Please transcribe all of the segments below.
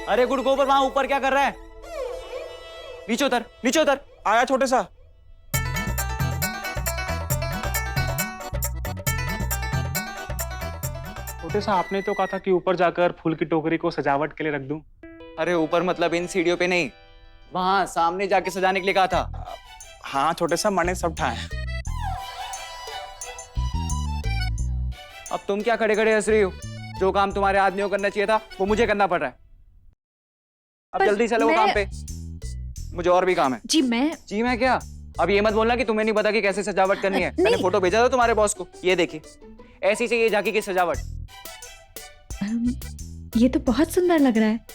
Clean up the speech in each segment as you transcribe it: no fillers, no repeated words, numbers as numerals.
अरे गुड गोबर, वहां ऊपर क्या कर रहा है? नीचे उतर, नीचे उतर। आया छोटे सा। छोटे सा, आपने तो कहा था कि ऊपर जाकर फूल की टोकरी को सजावट के लिए रख दूं। अरे ऊपर मतलब इन सीढ़ियों पे नहीं, वहां सामने जाके सजाने के लिए कहा था। हाँ छोटे सा, मैंने सब ठाए। अब तुम क्या खड़े खड़े हंस रही हो? जो काम तुम्हारे आदमी को करना चाहिए था वो मुझे करना पड़ रहा है। अब जल्दी चलो काम पे, मुझे और भी काम है। जी मैं क्या? अब ये मत बोलना कि तुम्हें नहीं पता कि कैसे सजावट करनी है। मैंने फोटो भेजा था तुम्हारे बॉस को, ये देखिए, ऐसी चाहिए झांकी की सजावट। ये तो बहुत सुंदर लग रहा है।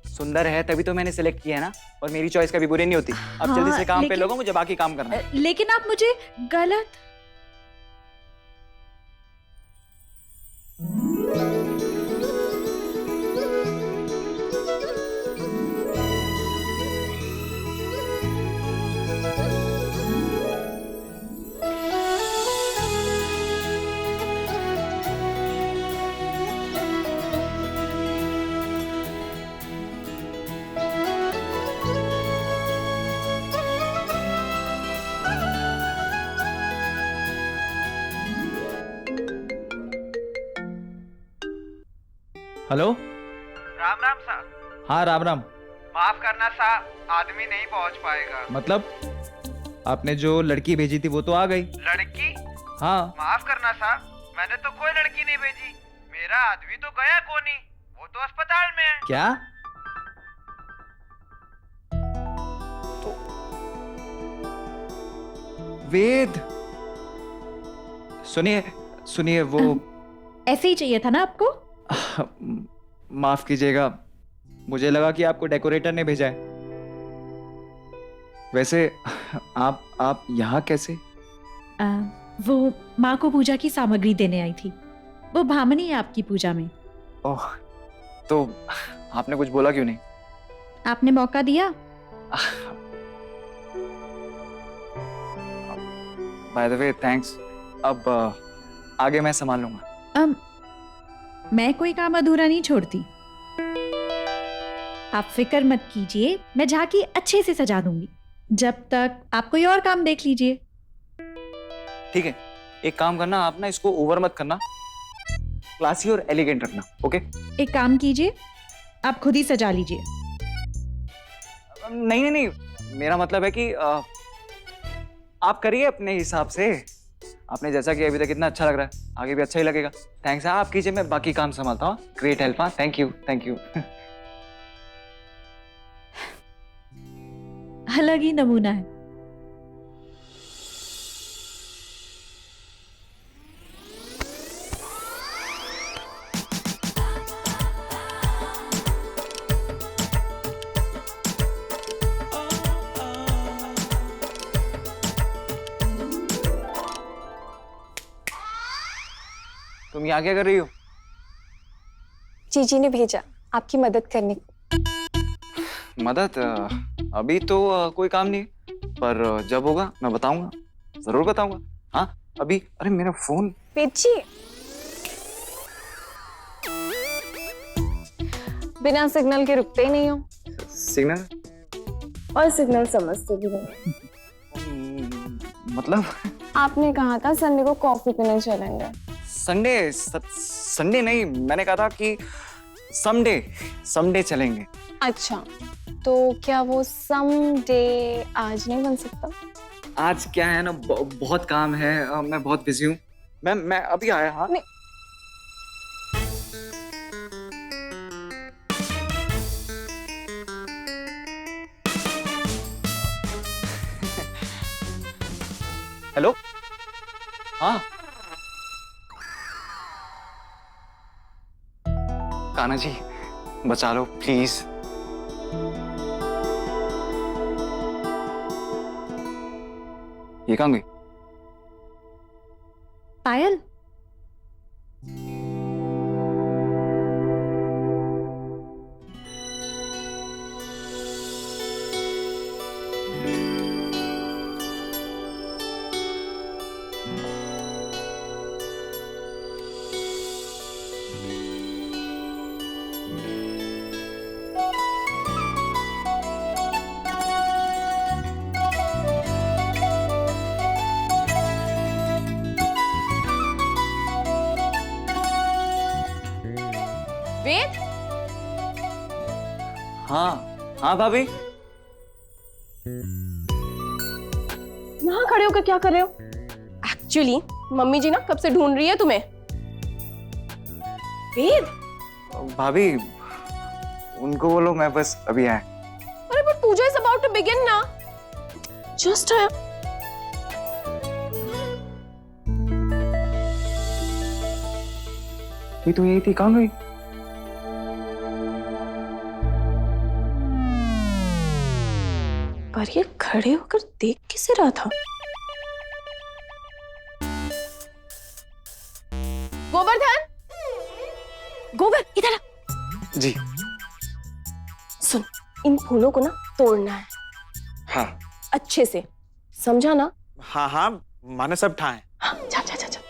सुंदर है तभी तो मैंने सिलेक्ट किया है ना, और मेरी चॉइस कभी बुरी नहीं होती। अब हाँ, जल्दी से काम पे लोगो, मुझे बाकी काम करना है। लेकिन आप मुझे गलत। हेलो। राम राम सा। हाँ राम राम। माफ करना सा, आदमी नहीं पहुंच पाएगा। मतलब आपने जो लड़की भेजी थी वो तो आ गई। लड़की? हाँ। माफ करना सा, मैंने तो कोई लड़की नहीं भेजी। मेरा आदमी तो गया कोनी, वो तो अस्पताल में है। क्या? तो वेद, सुनिए सुनिए, वो ऐसे ही चाहिए था ना आपको? माफ कीजिएगा, मुझे लगा कि आपको डेकोरेटर ने भेजा है। वैसे आप यहाँ कैसे? वो माँ को पूजा की सामग्री देने आई थी। वो भामनी है आपकी पूजा में। ओह, तो आपने कुछ बोला क्यों नहीं? आपने मौका दिया। By the way thanks. अब आगे मैं संभाल लूंगा। मैं कोई काम अधूरा नहीं छोड़ती। आप फिक्र मत कीजिए, मैं झांकी अच्छे से सजा दूंगी। जब तक आप कोई और काम देख लीजिए। ठीक है, एक काम करना, आप ना इसको ओवर मत करना, क्लासी और एलिगेंट रखना। ओके? एक काम कीजिए, आप खुद ही सजा लीजिए। नहीं नहीं नहीं, मेरा मतलब है कि आप करिए अपने हिसाब से। आपने जैसा कि अभी तक इतना अच्छा लग रहा है, आगे भी अच्छा ही लगेगा। थैंक्स। आप कीजिए, मैं बाकी काम संभालता हूँ। Great help. हाँ, थैंक यू थैंक यू। अलग ही नमूना है। तुम यहाँ क्या कर रही हो? जीजी ने भेजा आपकी मदद करने। मदद? अभी तो कोई काम नहीं, पर जब होगा मैं बताऊंगा, जरूर बताऊंगा। हाँ अभी, अरे मेरा फोन। जी, बिना सिग्नल के रुकते ही नहीं हो। सिग्नल? और सिग्नल समझते भी नहीं। मतलब? आपने कहा था संडे को कॉफी पीने चलेंगे। संडे नहीं, मैंने कहा था कि समडे चलेंगे। अच्छा, तो क्या वो समडे आज नहीं बन सकता? आज क्या है ना, बहुत काम है, मैं बहुत बिजी हूँ। मैं अभी आया। हाँ हेलो। हाँ कान्हा जी, बचा लो प्लीज। ये कहाँ गई? पायल, वेद, हाँ हाँ भाभी। यहाँ खड़े होकर क्या कर रहे हो? एक्चुअली मम्मी जी ना कब से ढूंढ रही है तुम्हें। वेद, भाभी उनको बोलो मैं बस अभी आया। अरे but Puja is about to begin ना। जस्ट ये तो यही थी, कहाँ गई? पर ये खड़े होकर देख किसे रहा था? गोवर्धन, गोबर इधर आ। जी। सुन, इन फूलों को ना तोड़ना है हाँ अच्छे से, समझा ना? हाँ हाँ माँ ने सब ठाए। हाँ, जा जा जा जा।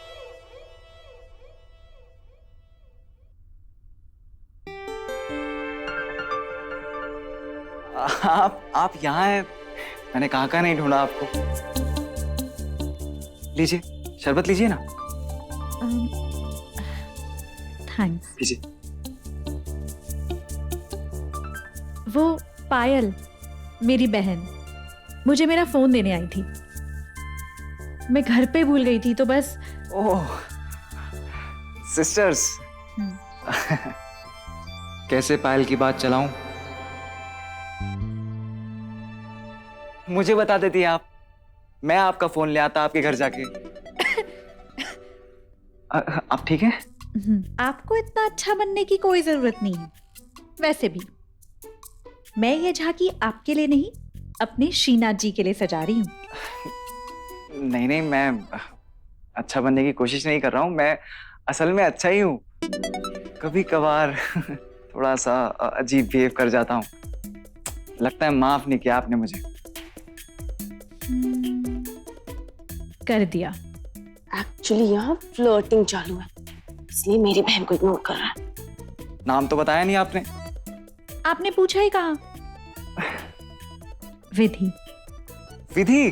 आप यहाँ हैं? मैंने कहाँ नहीं ढूंढा आपको। लीजिए शरबत लीजिए ना। थैंक्स। लीजिए। वो पायल, मेरी बहन, मुझे मेरा फोन देने आई थी। मैं घर पे भूल गई थी तो बस। ओह सिस्टर्स। कैसे पायल की बात चलाऊं? मुझे बता देती आप, मैं आपका फोन ले आता आपके घर जाके। आप ठीक हैं? आपको इतना अच्छा बनने की कोई जरूरत नहीं है। वैसे भी मैं ये झांकी आपके लिए नहीं, अपने श्रीनाथ जी के लिए सजा रही हूँ। नहीं नहीं, मैं अच्छा बनने की कोशिश नहीं कर रहा हूँ। मैं असल में अच्छा ही हूँ। कभी कभार थोड़ा सा अजीब बिहेव कर जाता हूँ। लगता है माफ नहीं किया आपने मुझे। कर दिया। एक्चुअली यहाँ फ्लर्टिंग चालू है, इसलिए मेरी बहन को इग्नोर कर रहा है। नाम तो बताया नहीं आपने। आपने पूछा ही कहा। विधि। विधि?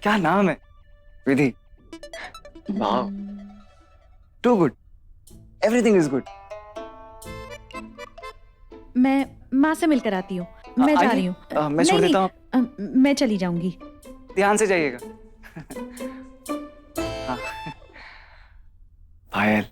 क्या नाम है? विधि। वाह, too good, everything is good. मैं माँ से मिलकर आती हूँ। मैं जा रही हूँ। मैं छोड़ देता हूँ। मैं चली जाऊंगी। ध्यान से जाइएगा। हाँ। पायल,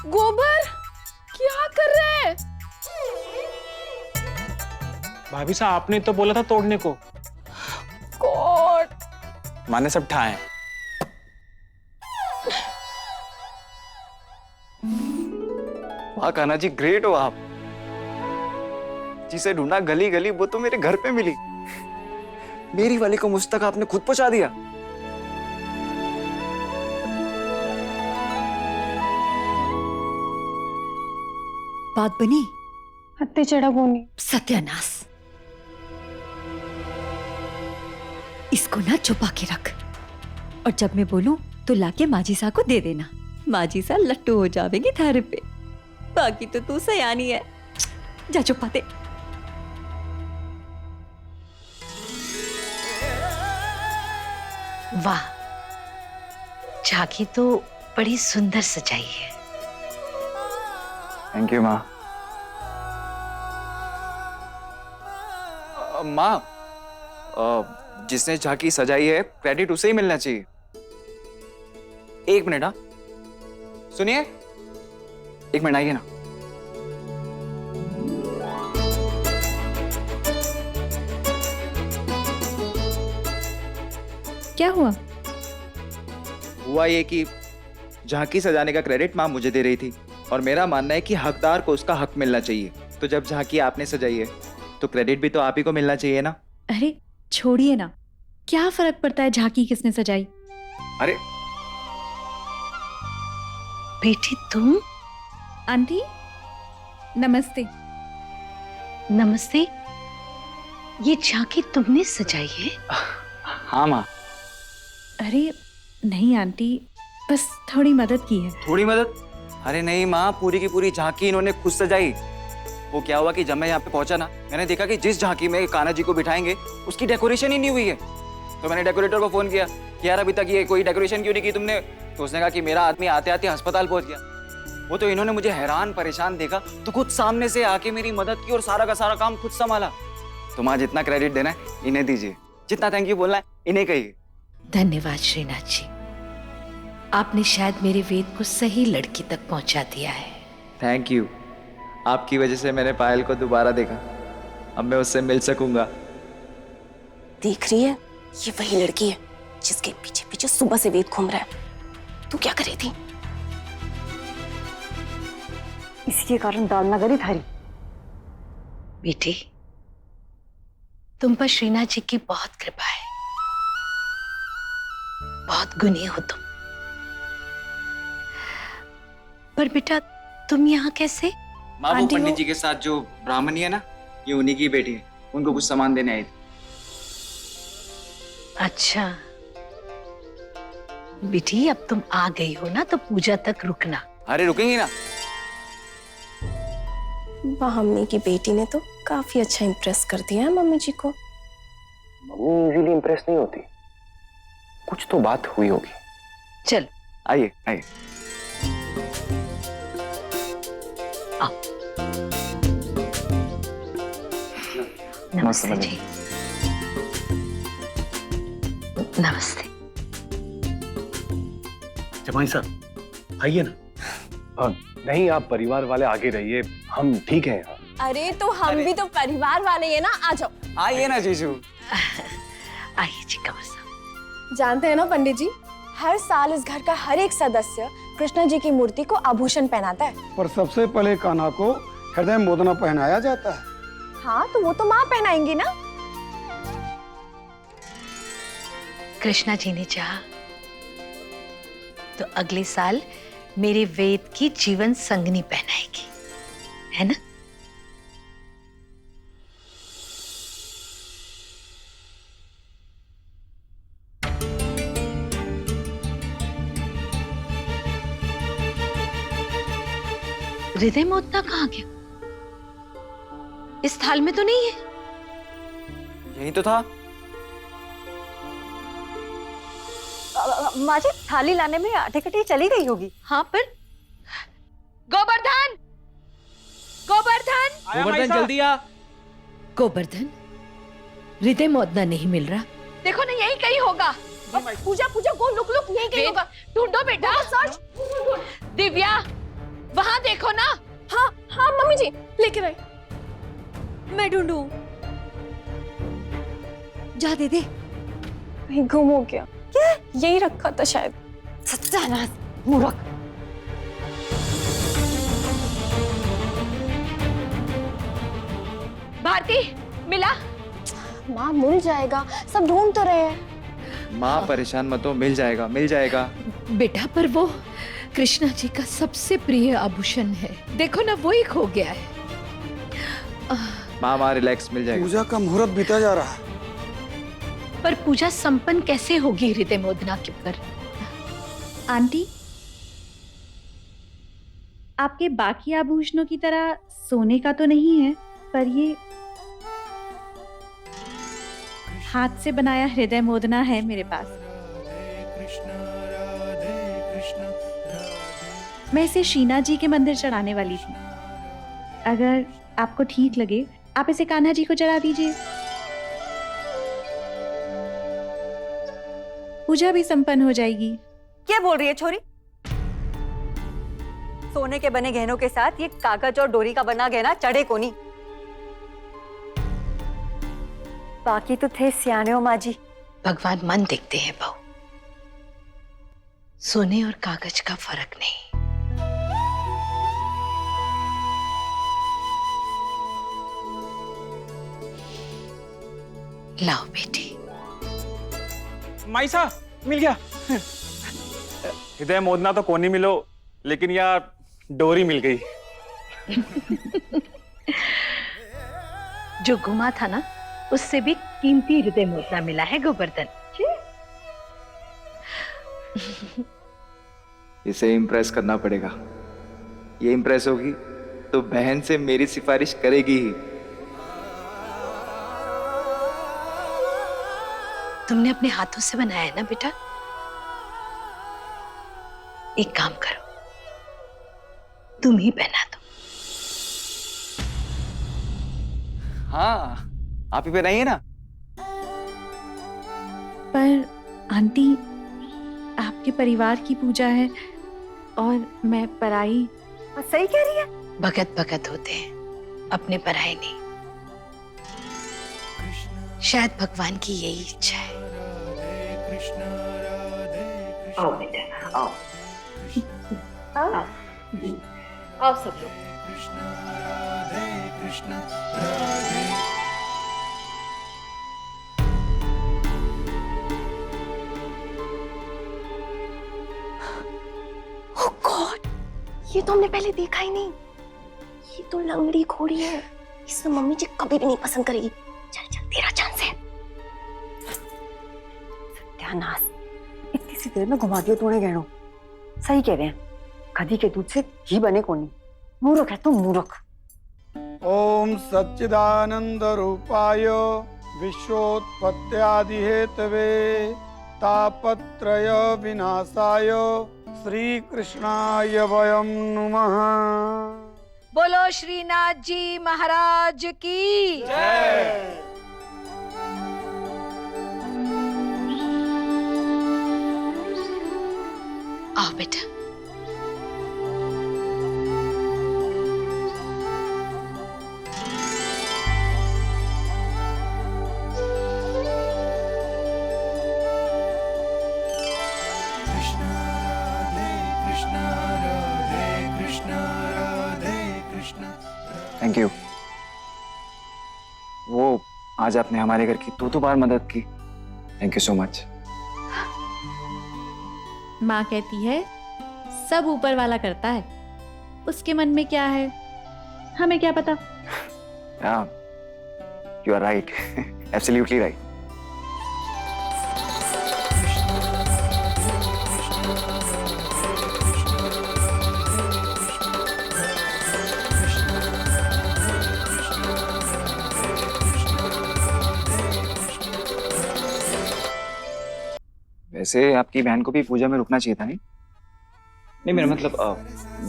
गोबर, क्या कर रहे हैं? भाभी साहब आपने तो बोला था तोड़ने को। गॉड, माँ ने सब ठाए। वाह कान्हा जी, ग्रेट हो आप। जिसे ढूंढा गली गली वो तो मेरे घर पे मिली। मेरी वाली को मुझ तक आपने खुद पहुंचा दिया। बात बनी? हत्ते चढ़ा बोनी। सत्यानाश, इसको ना छुपा के रख, और जब मैं बोलूं तो लाके माजी सा को दे देना। माजी सा लट्टू हो जाएगी थारे पे। बाकी तो तू सयानी है, जा छुपा दे। वाह, झांकी तो बड़ी सुंदर सजाई है। थैंक यू माँ। माँ, जिसने झांकी सजाई है क्रेडिट उसे ही मिलना चाहिए। एक मिनट, हाँ सुनिए, एक मिनट आइए ना। क्या हुआ? हुआ ये कि झांकी सजाने का क्रेडिट माँ मुझे दे रही थी, और मेरा मानना है कि हकदार को उसका हक मिलना चाहिए। तो जब झांकी आपने सजाई है तो क्रेडिट भी तो आप ही को मिलना चाहिए ना। अरे छोड़िए ना, क्या फर्क पड़ता है झांकी किसने सजाई? अरे बेटी तुम? आंटी नमस्ते। नमस्ते। ये झांकी तुमने सजाई है? हाँ माँ। अरे नहीं आंटी, बस थोड़ी मदद की है। थोड़ी मदद? अरे नहीं माँ, पूरी की पूरी झांकी इन्होंने खुद सजाई। वो क्या हुआ कि जब मैं यहाँ पे पहुंचा ना, मैंने देखा कि जिस झांकी में कान्हा जी को बिठाएंगे उसकी डेकोरेशन ही नहीं हुई है। तो मैंने डेकोरेटर को फोन किया कि यार अभी तक ये कोई डेकोरेशन क्यों नहीं की तुमने? तो उसने कहा कि मेरा आदमी आते आते अस्पताल पहुंच गया। वो तो इन्होंने मुझे हैरान परेशान देखा तो खुद सामने से आके मेरी मदद की और सारा का सारा काम खुद संभाला। तो माँ जितना क्रेडिट देना है इन्हें दीजिए, जितना थैंक यू बोलना है इन्हें कहिए। धन्यवाद श्रीनाथ जी, आपने शायद मेरे वेद को सही लड़की तक पहुंचा दिया है। Thank you. आपकी वजह से मैंने पायल को दोबारा देखा। अब मैं उससे मिल सकूंगा। देख रही है, ये वही लड़की है जिसके पीछे पीछे सुबह से वेद घूम रहा है। तू क्या कर रही थी? इसके कारण दाल न गरी थारी। बेटी, तुम पर श्रीनाथ जी की बहुत कृपा है, बहुत गुणी हो तुम। पर बेटा तुम यहाँ कैसे? माँ वो आंटी, पंडित वो- जी के साथ जो ब्राह्मणी है ना, ये उन्हीं की बेटी है, उनको कुछ सामान देने आई थी। अच्छा बेटी, अब तुम आ गई हो ना तो पूजा तक रुकना। अरे रुकेंगी ना? मम्मी की बेटी ने तो काफी अच्छा इम्प्रेस कर दिया है मम्मी जी को। मम्मी इजीली इंप्रेस नहीं होती, कुछ तो बात हुई होगी। चल आइए आइए। नमस्ते जी। नमस्ते। जमाई साहब आइए ना। नहीं, आप परिवार वाले आगे रहिए, हम ठीक हैं यहाँ। अरे तो हम भी तो परिवार वाले हैं ना, आ जाओ। आइए ना जीजू। आइए जी कंवर साहब। जानते हैं ना पंडित जी, हर साल इस घर का हर एक सदस्य कृष्णा जी की मूर्ति को आभूषण पहनाता है। पर सबसे पहले कान्हा को हृदय मोदना पहनाया जाता है। हाँ तो वो तो माँ पहनाएंगी ना। कृष्णा जी ने चाहा तो अगले साल मेरे वेद की जीवन संगनी पहनाएगी, है ना? हृदय मोदना कहाँ गया? इस थाल में तो नहीं है। यही तो था। माँ जी, थाली लाने में अटकटी चली गई होगी। हाँ पर गोवर्धन, गोवर्धन, गोवर्धन जल्दी आ। गोवर्धन, हृदय मोदना नहीं मिल रहा। देखो ना, यही कहीं होगा। पूजा पूजा गो लुक लुक, यही कहीं होगा। ढूंढो बेटा। सर्च। दिव्या, वहां देखो ना। हाँ हाँ मम्मी जी, लेके रहे। मैं ढूंढूं? जा दे दे। कहीं गुम हो गया क्या? यही रखा था शायद। सत्यानाश, मूर्ख। भारती, मिला? माँ मिल जाएगा, सब ढूंढ तो रहे हैं। माँ परेशान मत हो, मिल जाएगा मिल जाएगा। बेटा पर वो कृष्णा जी का सबसे प्रिय आभूषण है, देखो ना वो ही खो गया है। माँ रिलैक्स, मिल जाएगा। पूजा का मुहूर्त बीता जा रहा है। पर पूजा संपन्न कैसे होगी हृदय मोदना के पर? आंटी, आपके बाकी आभूषणों की तरह सोने का तो नहीं है, पर ये हाथ से बनाया हृदय मोदना है मेरे पास। मैं इसे शीना जी के मंदिर चढ़ाने वाली थी। अगर आपको ठीक लगे, आप इसे कान्हा जी को चढ़ा दीजिए। पूजा भी संपन्न हो जाएगी। क्या बोल रही है छोरी? सोने के बने गहनों के साथ ये कागज और डोरी का बना गहना चढ़े को नहीं। बाकी तो थे सियाने हो माँ जी। भगवान मन देखते हैं बहू, सोने और कागज का फर्क नहीं। लाओ बेटी। माइसा मिल गया। हृदय मोदना तो कोनी मिलो, लेकिन यार डोरी मिल गई। जो गुमा था ना, उससे भी कीमती हृदय मोदना मिला है गोवर्धन। इसे इम्प्रेस करना पड़ेगा। ये इम्प्रेस होगी तो बहन से मेरी सिफारिश करेगी ही। तुमने अपने हाथों से बनाया है ना बेटा? एक काम करो, तुम ही पहना दो। हाँ, आप ही पहनाइए ना। पर आंटी, आपके परिवार की पूजा है और मैं पराई। सही कह रही है। भगत भगत होते हैं, अपने पराये नहीं। शायद भगवान की यही इच्छा है। आओ बेटा, आओ आओ आओ सब लोग। ओह गॉड, ये तो हमने पहले देखा ही नहीं। ये तो लंगड़ी घोड़ी है, इसे मम्मी जी कभी भी नहीं पसंद करेगी। चल चल, तेरा चांस है। सत्यानाश, इतनी सी देर में घुमा दियो तूने गहनों। सही कह रहे हैं, गधी के दूध से घी बने कौन नहीं। मूर्ख है तू, मूर्ख। ओम सच्चिदानंद रूपाय विश्वोत्पत्त्यादि हेतवे तापत्रय विनाशाय श्री कृष्णाय वयं नमः। बोलो श्रीनाथ जी महाराज की जय। आओ बेटा। Thank you. वो आज आपने हमारे घर की तो बार मदद की। Thank you so much. माँ कहती है सब ऊपर वाला करता है, उसके मन में क्या है हमें क्या पता। You are right, absolutely right. वैसे आपकी बहन को भी पूजा में रुकना चाहिए था। नहीं मेरा मतलब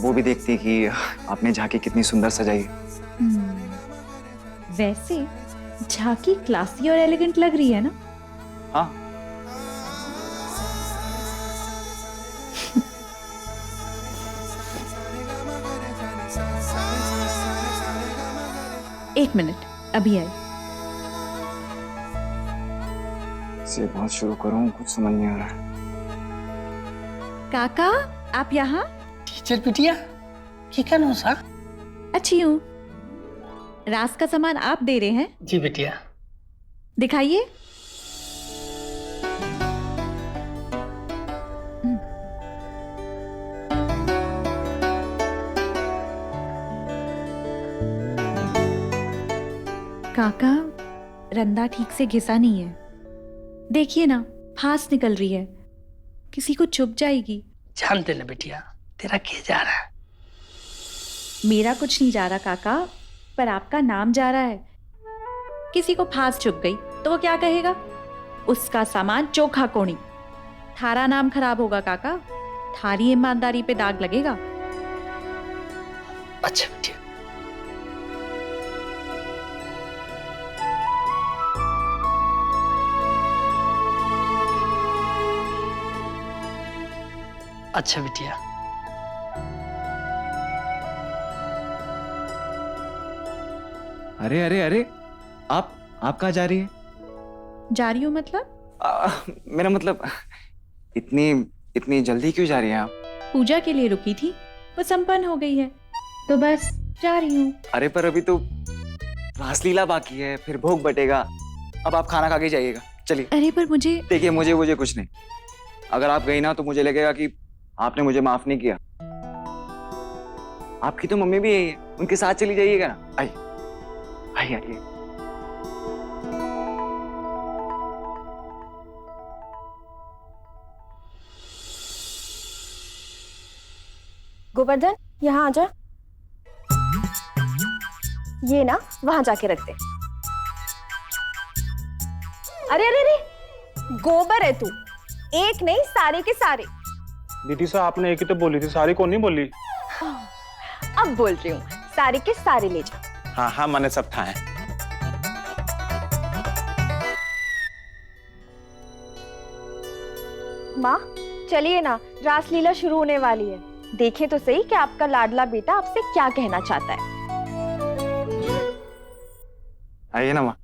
वो भी देखती कि आपने झांकी कितनी सुंदर सजाई है। वैसे झांकी क्लासी और एलिगेंट लग रही है ना? हाँ। एक मिनट, अभी आई। से बहुत शुरू करूं, कुछ समझ नहीं आ रहा है। काका, आप यहाँ? टीचर बिटिया की कनो सा? अच्छी हूँ। रास का सामान आप दे रहे हैं? जी बिटिया। दिखाइए। काका, रंदा ठीक से घिसा नहीं है। देखिए ना, फांस निकल रही है, किसी को चुभ जाएगी। जानते ना बिटिया, तेरा क्या जा रहा है? मेरा कुछ नहीं जा रहा काका, पर आपका नाम जा रहा है। किसी को फांस चुभ गई तो वो क्या कहेगा? उसका सामान चोखा कोणी। थारा नाम खराब होगा काका, थारी ईमानदारी पे दाग लगेगा। अच्छा बिटिया। अच्छा बिटिया। अरे अरे अरे, आप कहाँ जा रही है? जा रही हूँ मतलब? मेरा मतलब इतनी इतनी जल्दी क्यों जा रही हैं आप? पूजा के लिए रुकी थी, वो संपन्न हो गई है तो बस जा रही हूँ। अरे पर अभी तो रासलीला बाकी है, फिर भोग बटेगा। अब आप खाना खा के जाइएगा, चलिए। अरे पर मुझे देखिए, मुझे कुछ नहीं। अगर आप गई ना तो मुझे लगेगा कि आपने मुझे माफ नहीं किया। आपकी तो मम्मी भी यही है, उनके साथ चली जाइएगा ना। आइए आइए आइए। गोवर्धन यहाँ आ जा। ये ना वहां जाके रख दे। अरे अरे अरे, गोबर है तू, एक नहीं सारे के सारे। दीदी साहब आपने एक ही तो बोली थी, सारी कौन नहीं बोली? अब बोल रही हूँ, सारे के सारे ले जा। हाँ हाँ मैंने सब ठाए। माँ चलिए ना, रासलीला शुरू होने वाली है। देखें तो सही कि आपका लाडला बेटा आपसे क्या कहना चाहता है। आइए ना माँ।